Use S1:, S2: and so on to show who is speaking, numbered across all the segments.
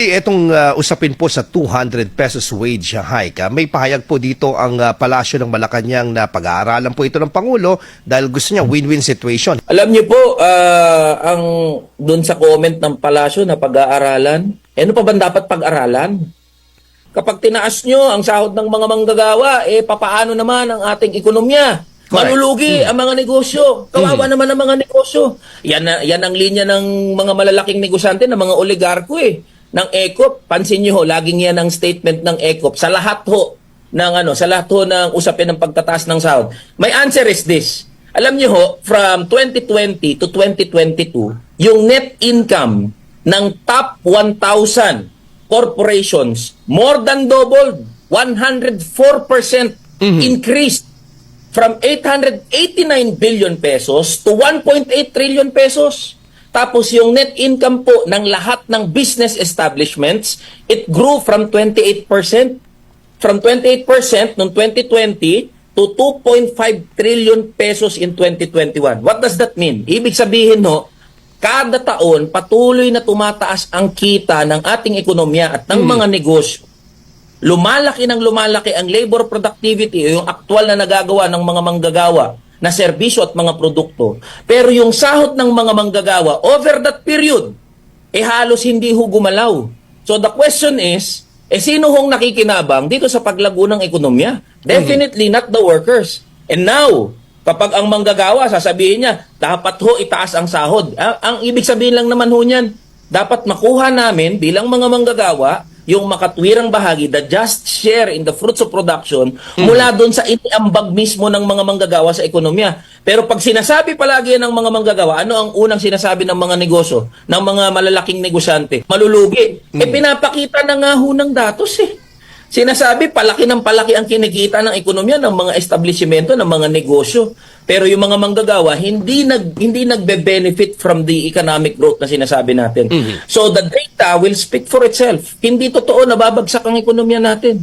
S1: Itong usapin po sa 200 pesos wage hike, may pahayag po dito ang Palasyo ng Malacanang na pag-aaralan po ito ng Pangulo dahil gusto niya win-win situation.
S2: Alam niyo po, ang dun sa comment ng Palasyo na pag-aaralan, ano pa ba dapat pag-aralan? Kapag tinaas nyo ang sahod ng mga manggagawa, papaano naman ang ating ekonomiya?
S1: Correct.
S2: Malulugi ang mga negosyo. Kawawa naman ang mga negosyo. Yan ang linya ng mga malalaking negosyante, ng mga oligarko ng ECOP. Pansin niyo ho, laging yan ang statement ng ECOP sa lahat ho ng usapin ng pagtataas ng sahod. My answer is this. Alam niyo ho, from 2020 to 2022, yung net income ng top 1,000 corporations more than doubled, 104% increased from 889 billion pesos to 1.8 trillion pesos. Tapos yung net income po ng lahat ng business establishments, it grew from 28%. From 28% noong 2020 to 2.5 trillion pesos in 2021. What does that mean? Ibig sabihin ho, kada taon patuloy na tumataas ang kita ng ating ekonomiya at ng mga negosyo. Lumalaki ang labor productivity o yung aktual na nagagawa ng mga manggagawa na serbisyo at mga produkto. Pero yung sahod ng mga manggagawa over that period, halos hindi ho gumalaw. So the question is, sino hong nakikinabang dito sa paglago ng ekonomiya? Definitely not the workers. And now, kapag ang manggagawa, sasabihin niya, dapat ho itaas ang sahod. Ang ibig sabihin lang naman ho niyan, dapat makuha namin bilang mga manggagawa yung makatwirang bahagi, the just share in the fruits of production mula doon sa iniambag mismo ng mga manggagawa sa ekonomiya. Pero pag sinasabi palagi ng mga manggagawa, ano ang unang sinasabi ng mga negosyo, ng mga malalaking negosyante? Malulugi. Pinapakita na nga ho ng datos Sinasabi, palaki ng palaki ang kinikita ng ekonomiya ng mga establishmento, ng mga negosyo. Pero yung mga manggagawa, hindi nagbe-benefit from the economic growth na sinasabi natin. So the data will speak for itself. Hindi totoo na babagsak ang ekonomiya natin.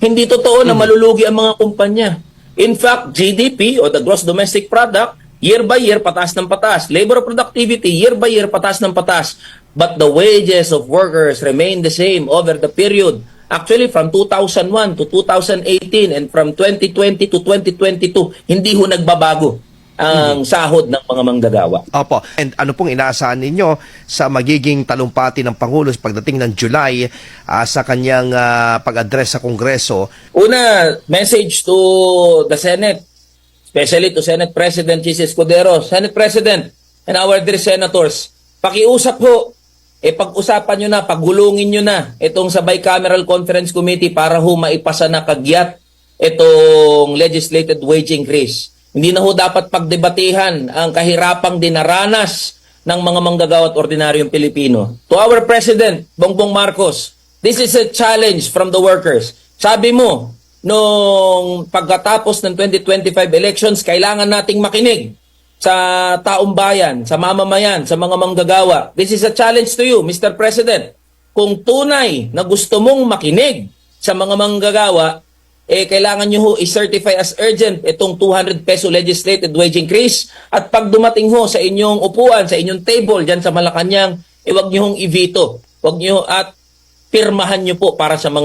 S2: Hindi totoo na malulugi ang mga kumpanya. In fact, GDP o the gross domestic product, year by year, pataas ng pataas. Labor productivity, year by year, pataas ng pataas. But the wages of workers remain the same over the period. Actually, from 2001 to 2018 and from 2020 to 2022, hindi ho nagbabago ang sahod ng mga manggagawa.
S1: Opo. And ano pong inaasahan ninyo sa magiging talumpati ng Pangulo pagdating ng July sa kanyang pag-address sa Kongreso?
S2: Una, message to the Senate, especially to Senate President Jesus Escudero. Senate President and our dear senators, pakiusap ho, pag-usapan nyo na, paggulungin nyo na itong sa Bicameral Conference Committee para ho maipasa na kagyat itong legislated wage increase. Hindi na ho dapat pagdebatihan ang kahirapang dinaranas ng mga manggagawa at ordinaryong Pilipino. To our President, Bongbong Marcos, this is a challenge from the workers. Sabi mo, nung pagkatapos ng 2025 elections, kailangan nating makinig sa taong bayan, sa mamamayan, sa mga manggagawa. This is a challenge to you, Mr. President. Kung tunay na gusto mong makinig sa mga manggagawa, kailangan nyo ho i-certify as urgent itong 200 peso legislated wage increase. At pag dumating ho sa inyong upuan, sa inyong table dyan sa Malacanang, huwag nyo hong i-veto. Huwag nyo at pirmahan nyo po para sa mga